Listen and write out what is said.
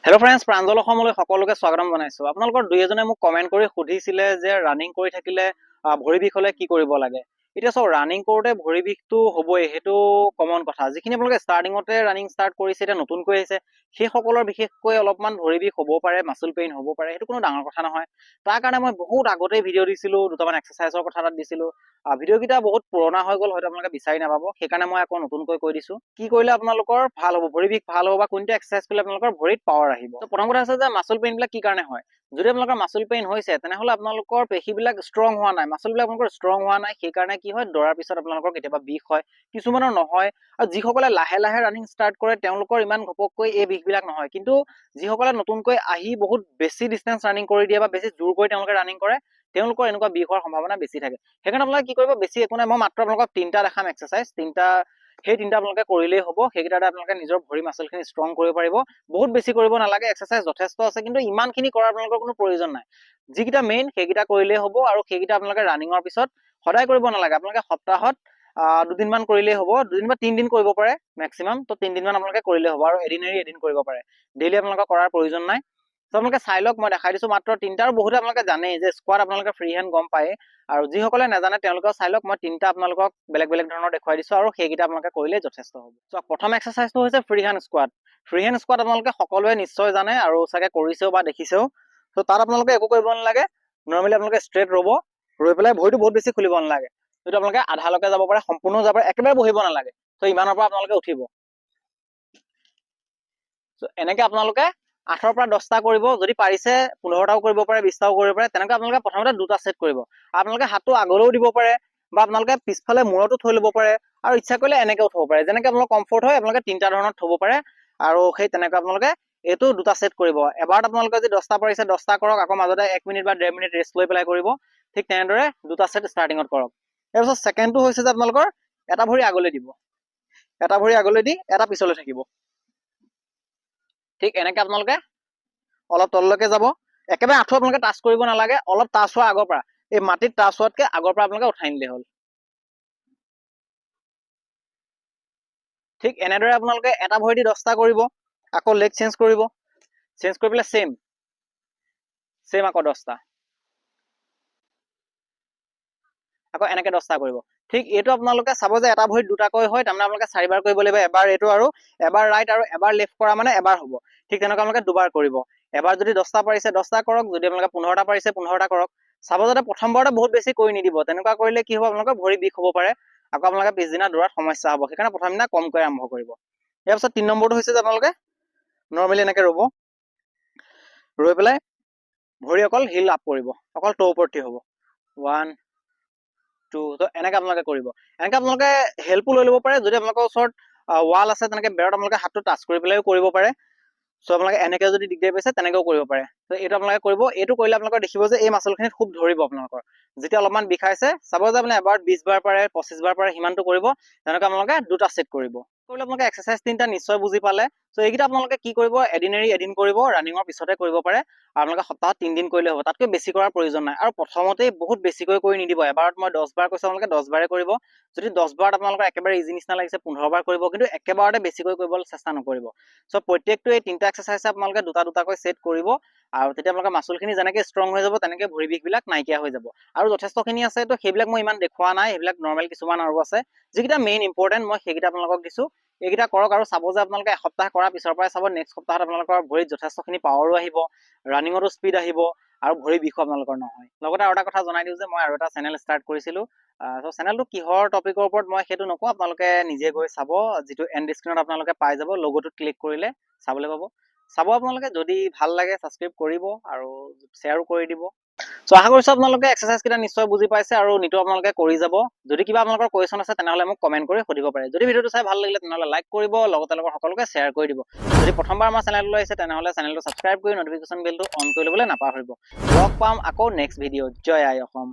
Hello' friends, Pranjal অসমলৈ সকলোকে স্বাগতম জনাইছো। আপোনালোকৰ দুই এজনে মোক কমেণ্ট কৰি সুধিছিলে যে ৰানিং কৰি থাকিলে ভৰি বিষ হ'লে কি কৰিব লাগে। এতিয়া চাওক, ৰানিং কৰোঁতে ভৰি বিষটো হ'বই, সেইটো কমন কথা। যিখিনি আপোনালোকে ষ্টাৰ্টিঙতে ৰানিং ষ্টাৰ্ট কৰিছে, এতিয়া নতুনকৈ আহিছে, সেইসকলৰ বিশেষকৈ অলপমান ভৰি বিষ হ'ব পাৰে, মাচল পেইন হ'ব পাৰে, সেইটো কোনো ডাঙৰ কথা নহয়। তাৰ কাৰণে মই বহুত আগতেই ভিডিঅ' দিছিলো, দুটামান এক্সাৰচাইজৰ কথা তাত দিছিলো। ভিডিঅ'কেইটা বহুত পুৰণা হৈ গ'ল, হয়তো আপোনালোকে বিচাৰি নাপাব, সেইকাৰণে মই আকৌ নতুনকৈ কৈ দিছো। কি কৰিলে আপোনালোকৰ ভাল হ'ব, ভৰি বিষ ভাল হ'ব, বা কোনটো এক্সাৰচাইজ কৰিলে আপোনালোকৰ ভৰিত পাৱাৰ আহিব। প্ৰথম কথা আছে যে মাচল পেইন বিলাক কি কাৰণে হয়। যদি আপোনালোকৰ মাচল পেইন হৈছে, তেনেহ'লে আপোনালোকৰ পেশীবিলাক ষ্ট্ৰং হোৱা নাই, মাচলবিলাক আপোনালোকৰ ষ্ট্ৰং হোৱা নাই। সেইকাৰণে কি হয়, দৌৰাৰ পিছত আপোনালোকৰ কেতিয়াবা বিষ হয়, কিছুমানৰ নহয়। আৰু যিসকলে লাহে লাহে ৰানিং ষ্টাৰ্ট কৰে, তেওঁলোকৰ ইমান ঘপককৈ এই বিষবিলাক নহয়। কিন্তু যিসকলে নতুনকৈ আহি বহুত বেছি ডিষ্টেঞ্চ ৰানিং কৰি দিয়ে, বা বেছি জোৰ কৰি তেওঁলোকে ৰানিং কৰে, তেওঁলোকৰ এনেকুৱা বিষ হোৱাৰ সম্ভাৱনা বেছি থাকে। সেইকাৰণে আপোনালোকে কি কৰিব, বেছি একো নাই, মই মাত্ৰ আপোনালোকক তিনিটা দেখাম এক্সাৰচাইজ। সেই তিনিটা আপোনালোকে কৰিলেই হ'ব। সেইকেইটাতে আপোনালোকে নিজৰ ভৰি মাচলখিনি ষ্ট্ৰং কৰিব পাৰিব। বহুত বেছি কৰিব নালাগে, এক্সাৰচাইজ যথেষ্ট আছে, কিন্তু ইমানখিনি কৰাৰ আপোনালোকৰ কোনো প্ৰয়োজন নাই। যিকেইটা মেইন সেইকেইটা কৰিলেই হ'ব, আৰু সেইকেইটা আপোনালোকে ৰানিঙৰ পিছত সদায় কৰিব নালাগে। আপোনালোকে সপ্তাহত দুদিনমান কৰিলেই হ'ব, দুদিন বা তিনিদিন কৰিব পাৰে মেক্সিমাম। তো তিনিদিনমান আপোনালোকে কৰিলেই হ'ব, আৰু এদিন এৰি এদিন কৰিব পাৰে। ডেইলি আপোনালোকে কৰাৰ প্ৰয়োজন নাই। তো আপোনালোকে চাই লওক, মই দেখাই দিছো মাত্ৰ তিনিটা, আৰু বহুতে আপোনালোকে জানেই যে স্কোৱাড আপোনালোকে ফ্ৰী হেণ্ড গম পায়। আৰু যিসকলে নাজানে তেওঁলোকেও চাই লওক, মই তিনিটা আপোনালোকক বেলেগ বেলেগ ধৰণৰ দেখুৱাই দিছো, আৰু সেইকেইটা আপোনালোকে কৰিলেই যথেষ্ট হ'ব। চ' প্ৰথম এক্সাৰচাইজটো হৈছে free hand squad. Free hand squad আপোনালোকে সকলোৱে নিশ্চয় জানে, আৰু চাগে কৰিছেও বা দেখিছেও। ত' তাত আপোনালোকে একো কৰিব নালাগে, নৰ্মেলি আপোনালোকে ষ্ট্ৰেট ৰ'ব, ৰৈ পেলাই ভৰিটো বহুত বেছি খুলিব নালাগে। যদি আপোনালোকে আধালৈকে যাব পাৰে, সম্পূৰ্ণ যাব পাৰে, একেবাৰে বহিব নালাগে। ত' ইমানৰ পৰা আপোনালোকে উঠিব। এনেকে আপোনালোকে 8ৰ পৰা 10টা কৰিব, যদি পাৰিছে 15টাও কৰিব পাৰে, 20টাও কৰিব পাৰে। তেনেকৈ আপোনালোকে প্ৰথমতে দুটা সেট কৰিব। আপোনালোকে হাতটো আগলৈও দিব পাৰে, বা আপোনালোকে পিছফালে মূৰতো থৈ ল'ব পাৰে, আৰু ইচ্ছা কৰিলে এনেকেও থ'ব পাৰে। যেনেকৈ আপোনালোকৰ কমফৰ্ট হয়, আপোনালোকে তিনিটা ধৰণত থ'ব পাৰে। আৰু সেই তেনেকৈ আপোনালোকে এইটো দুটা সেট কৰিব। এবাৰত আপোনালোকে যদি 10টা পাৰিছে 10টা কৰক, আকৌ মাজতে 1 মিনিট বা 1.5 মিনিট ৰেষ্ট লৈ পেলাই কৰিব। ঠিক তেনেদৰে দুটা সেট ষ্টাৰ্টিঙত কৰক। তাৰপিছত ছেকেণ্ডটো হৈছে যে আপোনালোকৰ এটা ভৰি আগলৈ দিব, এটা ভৰি আগলৈ দি এটা পিছলৈ থাকিব। ঠিক এনেকে আপোনালোকে অলপ তললৈকে যাব, একেবাৰে আঁঠু আপোনালোকে টাচ কৰিব নালাগে, অলপ টাচ হোৱাৰ আগৰ পৰা, এই মাটিত টাচ হোৱাতকে আগৰ পৰা আপোনালোকে উঠাই নিলে হ'ল। ঠিক এনেদৰে আপোনালোকে এটা ভৰি দি 10টা কৰিব, আকৌ লেগ চেঞ্জ কৰিব, চেঞ্জ কৰি পেলাই চেম আকৌ 10টা, আকৌ এনেকে 10টা কৰিব। ঠিক এইটো আপোনালোকে চাব যে এটা ভৰিত দুটাকৈ হয়, তাৰমানে আপোনালোকে 4বাৰ কৰিব লাগিব। এবাৰ এইটো, আৰু এবাৰ ৰাইট, আৰু এবাৰ লেফ্ট কৰা মানে এবাৰ হ'ব। ঠিক তেনেকুৱা আপোনালোকে দুবাৰ কৰিব। এবাৰ যদি 10টা পাৰিছে 10টা কৰক, যদি আপোনালোকে 15টা পাৰিছে 15টা কৰক। চাব যাতে প্ৰথমবাৰতে বহুত বেছি কৰি নিদিব, তেনেকুৱা কৰিলে কি হ'ব, আপোনালোকৰ ভৰি বিষ হ'ব পাৰে, আকৌ আপোনালোকে পিছদিনা দৌৰাত সমস্যা হ'ব। সেইকাৰণে প্ৰথম দিনা কমকৈ আৰম্ভ কৰিব। ইয়াৰ পিছত 3 নম্বৰটো হৈছে যে আপোনালোকে নৰ্মেলি এনেকে ৰ'ব, ৰৈ পেলাই ভৰি অকল হিল আপ কৰিব, অকল ট'ৰ ওপৰত থিয় হ'ব। 1 2, তো এনেকে আপোনালোকে কৰিব। এনেকে আপোনালোকে হেল্পো লৈ ল'ব পাৰে, যদি আপোনালোকৰ ওচৰত ৱাল আছে, তেনেকে বেৰত আপোনালোকে হাতটো টাচ কৰি পেলাইও কৰিব পাৰে। চ' আপোনালোকে এনেকে যদি দিগদাৰ পাইছে তেনেকেও কৰিব পাৰে। তো এইটো আপোনালোকে কৰিব। এইটো কৰিলে আপোনালোকে দেখিব যে এই মাচলখিনিত খুব ধৰিব আপোনালোকৰ। যেতিয়া অলপমান বিষাইছে, চাব যে আপুনি এবাৰত 20 বাৰ পাৰে, 25 বাৰ পাৰে, সিমানটো কৰিব। তেনেকৈ আপোনালোকে দুটা সেট কৰিব। কৰিলে আপোনালোকে এক্সাৰচাইজ তিনিটা নিশ্চয় বুজি পালে। চ' এইকেইটা আপোনালোকে কি কৰিব, এদিন এৰি এদিন কৰিব, ৰানিঙৰ পিছতে কৰিব পাৰে। আৰু আপোনালোকে সপ্তাহত 3 দিন কৰিলে হ'ব, তাতকৈ বেছি কৰাৰ প্ৰয়োজন নাই। আৰু প্ৰথমতেই বহুত বেছিকৈ কৰি নিদিব। এবাৰত মই 10 বাৰ কৈছোঁ, আপোনালোকে 10 বাৰে কৰিব। যদি 10 বাৰত আপোনালোকৰ একেবাৰে ইজি নিচিনা লাগিছে, 15 বাৰ কৰিব, কিন্তু একেবাৰতে বেছিকৈ কৰিবলৈ চেষ্টা নকৰিব। চ' প্ৰত্যেকটো এই তিনিটা এক্সাৰচাইজ আপোনালোকে দুটা দুটাকৈ সেট কৰিব, আৰু তেতিয়া আপোনালোকৰ মাচলখিনি যেনেকৈ ষ্ট্ৰং হৈ যাব, তেনেকৈ ভৰি বিষবিলাক নাইকিয়া হৈ যাব। আৰু যথেষ্টখিনি আছে, তো সেইবিলাক মই ইমান দেখুওৱা নাই, সেইবিলাক নৰ্মেল কিছুমান আৰু আছে। যিকেইটা মেইন ইম্পৰ্টেণ্ট মই সেইকেইটা আপোনালোকক দিছোঁ। এইকেইটা কৰক, আৰু চাব যে আপোনালোকে এসপ্তাহ কৰাৰ পিছৰ পৰাই চাব নেক্সট সপ্তাহত আপোনালোকৰ ভৰিত যথেষ্টখিনি পাৱাৰো আহিব, ৰানিঙতো স্পীড আহিব, আৰু ভৰি বিষো আপোনালোকৰ নহয়। লগতে আৰু এটা কথা জনাই দিওঁ যে মই আৰু এটা চেনেল ষ্টাৰ্ট কৰিছিলোঁ। চ' চেনেলটো কিহৰ টপিকৰ ওপৰত মই সেইটো নকওঁ, আপোনালোকে নিজে গৈ চাব, যিটো এণ্ড স্ক্ৰীনত আপোনালোকে পাই যাব, লগোটোত ক্লিক কৰিলে চাবলৈ পাব। চাব আপোনালোকে, যদি ভাল লাগে ছাবস্ক্ৰাইব কৰিব, আৰু শ্বেয়াৰো কৰি দিব। চ' আশা কৰিছোঁ আপোনালোকে এক্সাৰচাইজ কেইটা নিশ্চয় বুজি পাইছে, আৰু নিটো আপোনালোকে কৰি যাব। যদি কিবা আপোনালোকৰ কুৱেশ্যন আছে, তেনেহ'লে মোক কমেণ্ট কৰি সুধিব পাৰে। যদি ভিডিঅ'টো চাই ভাল লাগিলে, তেনেহ'লে লাইক কৰিব, লগতে সকলোকে শ্বেয়াৰ কৰি দিব। যদি প্ৰথমবাৰ আমাৰ চেনেললৈ আহিছে, তেনেহ'লে চেনেলটো ছাবস্ক্ৰাইব কৰি নটিফিকেশ্যন বেলটো অন কৰি ল'বলৈ নাপাহৰিব। লগ পাম আকৌ নেক্সট ভিডিঅ'ত। জয় আই অসম।